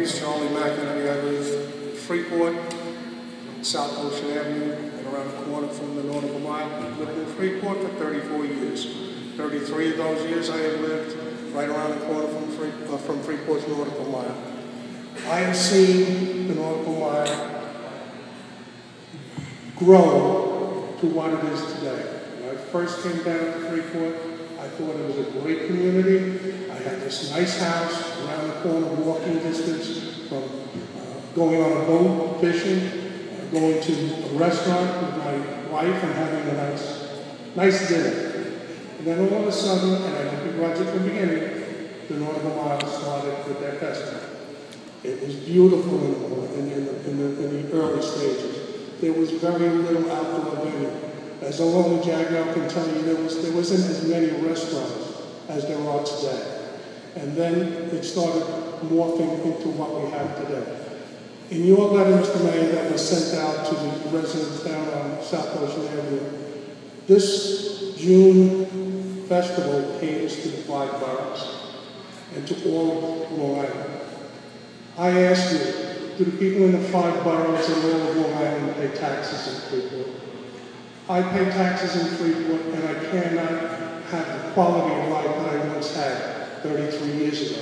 is Charlie McInerney. I live in Freeport, South Ocean Avenue, and around the corner from the Nautical Mile. I've lived in Freeport for 34 years. 33 of those years I have lived right around the corner from Freeport's Nautical Mile. I have seen the Nautical Mile grow to what it is today. When I first came down to Freeport, I thought it was a great community. I had this nice house around the corner, walking distance from going on a boat, fishing, going to a restaurant with my wife and having a nice dinner. And then all of a sudden, and I didn't begrudge it from the beginning, the Nautical Mile started with their festival. It was beautiful in the early stages. There was very little outdoor venue. As alone Jaguar can tell you, there wasn't as many restaurants as there are today. And then it started morphing into what we have today. In your letter, Mr. Mayor, that was sent out to the residents down on South Ocean Avenue, this June festival caters to the 5 boroughs and to all of Long Island. I ask you, do the people in the 5 boroughs and all of Long Island pay taxes in Freeport? I pay taxes in Freeport, and I cannot have the quality of life that I once had 33 years ago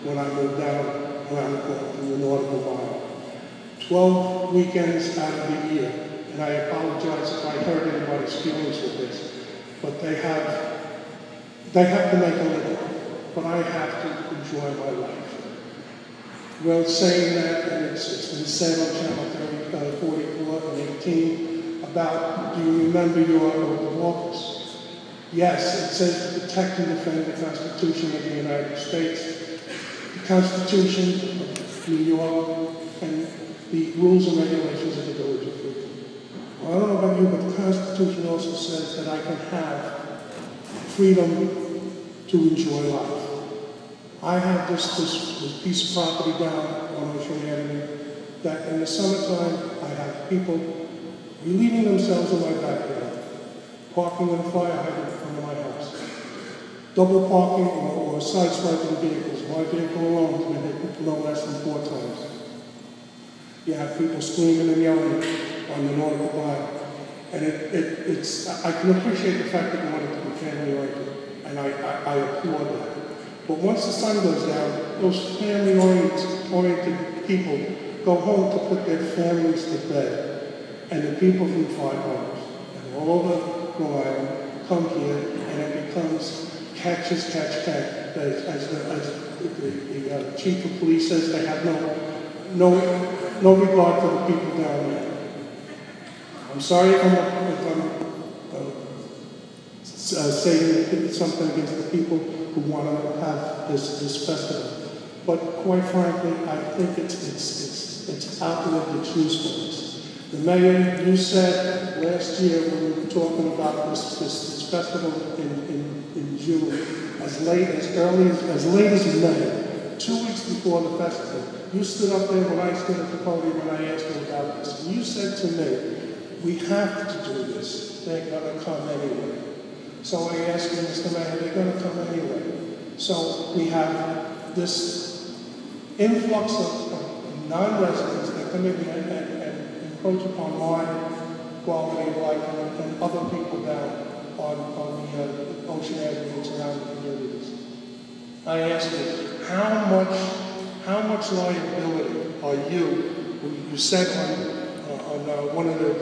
when I moved down around the corner from the Nautical Mile. 12 weekends out of the year, and I apologize if I hurt anybody's feelings with this, but they have to make a living, but I have to enjoy my life. Well, saying that, and it's been said on Channel 44 and 18 about, do you remember your oath of office? Yes, it says to protect and defend the Constitution of the United States, the Constitution of New York, and the rules and regulations of the Village of Freeport. Well, I don't know about you, but the Constitution also says that I can have freedom to enjoy life. I have this piece of property down on Ocean Avenue that in the summertime I have people relieving themselves in my backyard, parking in a fire hydrant in front of my house, double parking or side-swiping vehicles. My vehicle alone has been hit no less than 4 times. You have people screaming and yelling on the Nautical Mile. And I can appreciate the fact that you want it to be family-oriented, and I applaud that. But once the sun goes down, those family-oriented people go home to put their families to bed. And the people from 5 boroughs and all over Long Island come here, and it becomes catch as catch can. As the chief of police says, they have no regard for the people down there. I'm sorry if I'm saying something against the people who want to have this festival, but quite frankly, I think it's outlived its usefulness. The mayor, you said last year when we were talking about this festival in June, as late as May, 2 weeks before the festival, you stood up there when I stood at the podium and I asked you about this. And you said to me, we have to do this. They're going to come anyway. So I asked you, Mr. Mayor, they're going to come anyway. So we have this influx of non-residents that come in and encroach upon my quality of life and other people down on the Ocean Avenue and surrounding communities. I asked you, how much liability are you said on one of the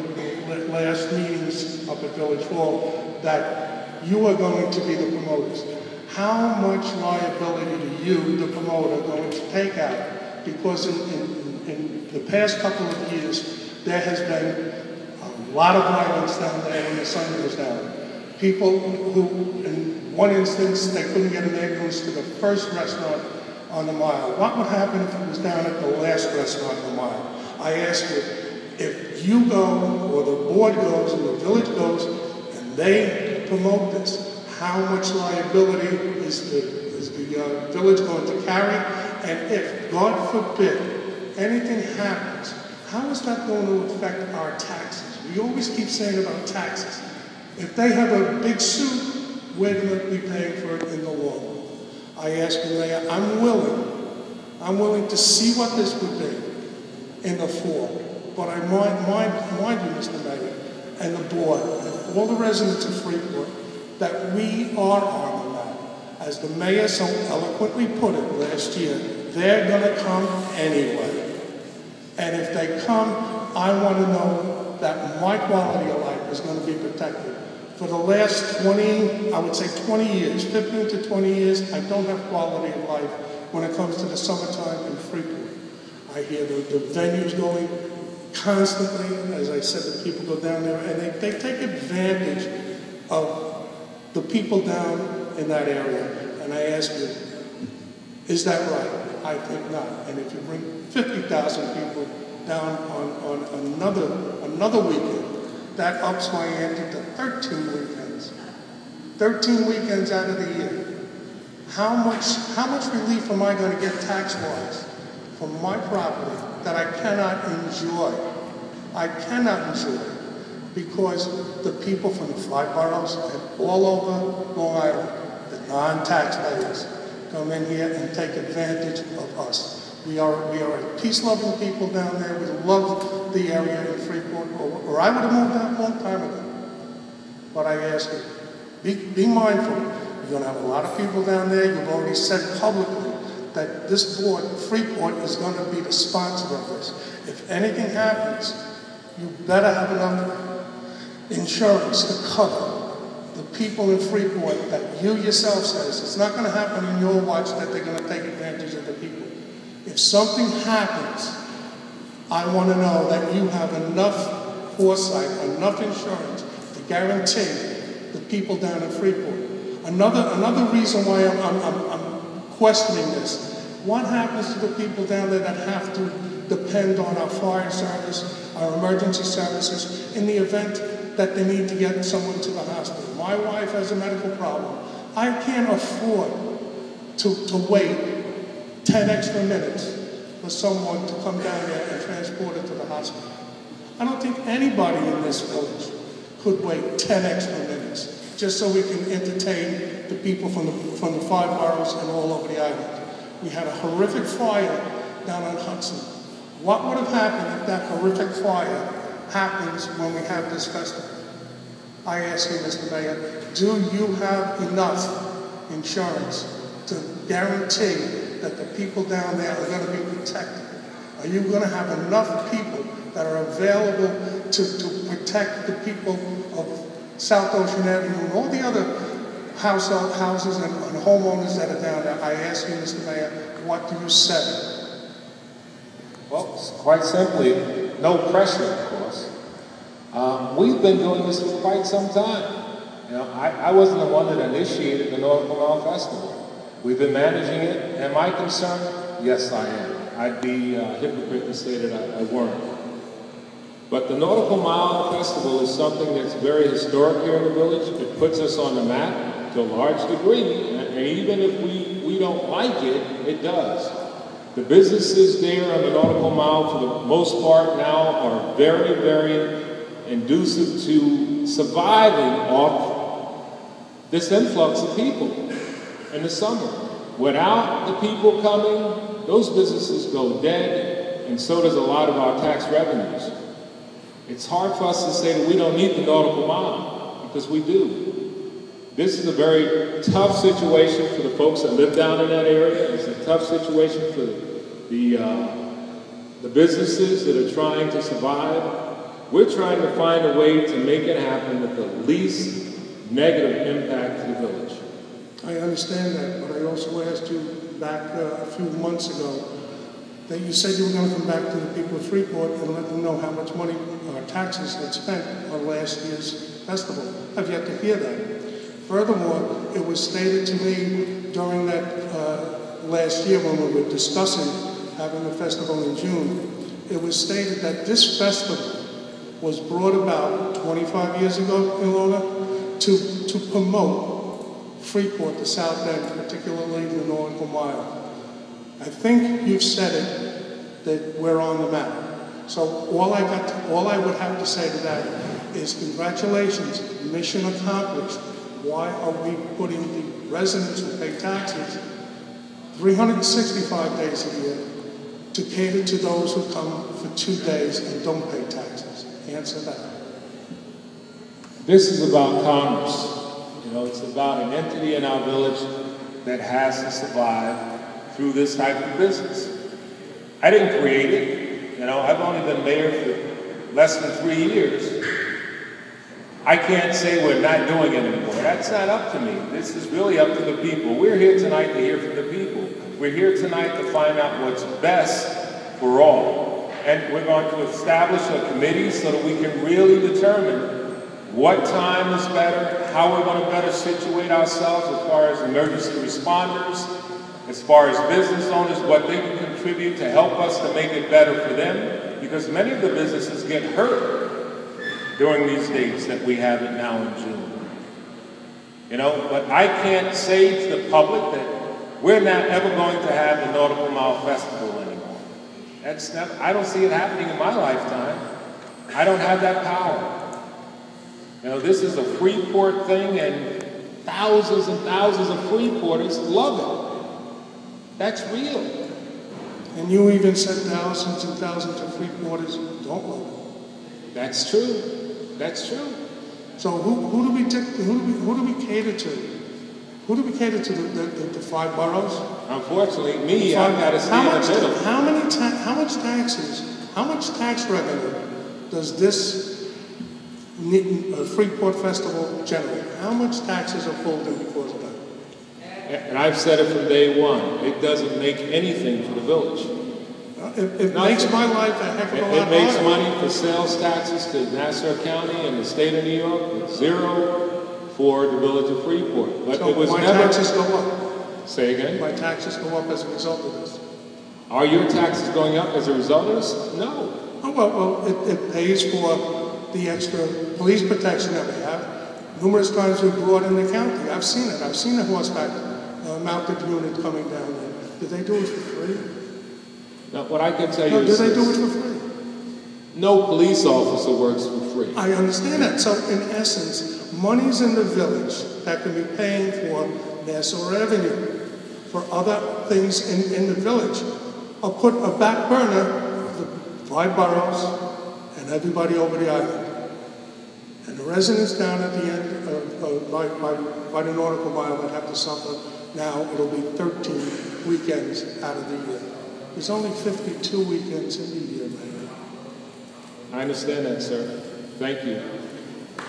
last meetings up at Village Hall that you are going to be the promoters. How much liability do you, the promoter, going to take out? Because in the past couple of years, there has been a lot of violence down there when the sun goes down. People who, in one instance, they couldn't get an ambulance to the first restaurant on the mile. What would happen if it was down at the last restaurant on the mile? I ask you, if you go, or the board goes, and the village goes, and they promote this, how much liability is the village going to carry? And if, God forbid, anything happens, how is that going to affect our taxes? We always keep saying about taxes. If they have a big suit, we're going to be paying for it in the long run. I ask you, Mayor, I'm I'm willing to see what this would be in the fall. But I mind you, Mr. Mayor, and the board, and all the residents of Freeport, that we are on the map. As the mayor so eloquently put it last year, they're gonna come anyway. And if they come, I wanna know that my quality of life is gonna be protected. For the last 20, I would say 20 years, 15 to 20 years, I don't have quality of life when it comes to the summertime in Freeport. I hear the venues going constantly. As I said, the people go down there and they take advantage of the people down in that area. And I ask you, is that right? I think not. And if you bring 50,000 people down on another weekend, that ups my ante to 13 weekends. 13 weekends out of the year. How much relief am I going to get tax-wise from my property that I cannot enjoy? I cannot enjoy because the people from the 5 boroughs and all over Long Island, the non-taxpayers, come in here and take advantage of us. We are a peace-loving people down there. We love the area in Freeport, or I would have moved out a long time ago. But I ask you, be mindful. You're going to have a lot of people down there. You've already said publicly that this board, Freeport, is going to be the sponsor of this. If anything happens, you better have enough insurance to cover the people in Freeport that you yourself says. It's not going to happen in your watch that they're going to take advantage of the people. If something happens, I want to know that you have enough foresight, enough insurance to guarantee the people down in Freeport. Another reason why I'm questioning this, what happens to the people down there that have to depend on our fire service, our emergency services, in the event that they need to get someone to the hospital? My wife has a medical problem. I can't afford to wait 10 extra minutes for someone to come down there and transport her to the hospital. I don't think anybody in this village could wait 10 extra minutes just so we can entertain the people from the 5 boroughs and all over the island. We had a horrific fire down on Hudson. What would have happened if that horrific fire happens when we have this festival? I ask you, Mr. Mayor, do you have enough insurance to guarantee that the people down there are going to be protected? Are you going to have enough people that are available to protect the people of South Ocean Avenue and all the other houses and homeowners that are down there? I ask you, Mr. Mayor, what do you say? Well, quite simply, no pressure, of course. We've been doing this for quite some time. You know, I wasn't the one that initiated the Nautical Mile Festival. We've been managing it. Am I concerned? Yes, I am. I'd be a hypocrite to say that I weren't. But the Nautical Mile Festival is something that's very historic here in the village. It puts us on the map to a large degree, and even if we don't like it, it does. The businesses there on the Nautical Mile, for the most part now, are very, very conducive to surviving off this influx of people in the summer. Without the people coming, those businesses go dead, and so does a lot of our tax revenues. It's hard for us to say that we don't need the Nautical Mile, because we do. This is a very tough situation for the folks that live down in that area. It's a tough situation for the businesses that are trying to survive. We're trying to find a way to make it happen with the least negative impact to the village. I understand that, but I also asked you back a few months ago that you said you were going to come back to the people of Freeport and let them know how much money our taxes had spent on last year's festival. I've yet to hear that. Furthermore, it was stated to me during that last year when we were discussing having a festival in June, it was stated that this festival was brought about 25 years ago, Ilona, to promote Freeport, the South End, particularly the Nautical Mile. I think you've said it, that we're on the map. So all I would have to say to that is congratulations, mission accomplished. Why are we putting the residents who pay taxes 365 days a year to cater to those who come for 2 days and don't pay taxes? Answer that. This is about commerce. You know, it's about an entity in our village that has to survive through this type of business. I didn't create it. You know, I've only been mayor for less than 3 years. I can't say we're not doing it anymore. That's not up to me. This is really up to the people. We're here tonight to hear from the people. We're here tonight to find out what's best for all. And we're going to establish a committee so that we can really determine what time is better, how we're going to better situate ourselves as far as emergency responders, as far as business owners, what they can contribute to help us to make it better for them, because many of the businesses get hurt during these dates that we have it now in June. You know, but I can't say to the public that we're not ever going to have the Nautical Mile Festival anymore. That's never, I don't see it happening in my lifetime. I don't have that power. You know, this is a Freeport thing, and thousands and thousands of Freeporters love it. That's real. And you even said thousands and thousands of Freeporters don't love it. That's true. That's true. So who do we cater to? Who do we cater to? The 5 boroughs? Unfortunately, me, I've got to stay in the middle. How much taxes? How much tax revenue does this Freeport Festival generate? How much taxes are pulled in because of that? And I've said it from day one. It doesn't make anything for the village. It makes my life a heck of a lot harder. It makes money for sales taxes to Nassau County and the state of New York, zero for the village of Freeport. But so it was my never... taxes go up. Say again? My taxes go up as a result of this. Are your taxes going up as a result of this? No. Oh, well, it pays for the extra police protection that we have. Numerous times we brought in the county. I've seen it. I've seen the horseback mounted unit coming down there. Did they do it for free? Now, what I can tell you is... Did they do it for free? No police officer works for free. I understand that. So, in essence, money's in the village that can be paying for Nassau Avenue, for other things in the village, or put a back burner for the 5 boroughs and everybody over the island. And the residents down at the end by the Nautical Mile that have to suffer now, it'll be 13 weekends out of the year. There's only 52 weekends in the year, man. I understand that, sir. Thank you.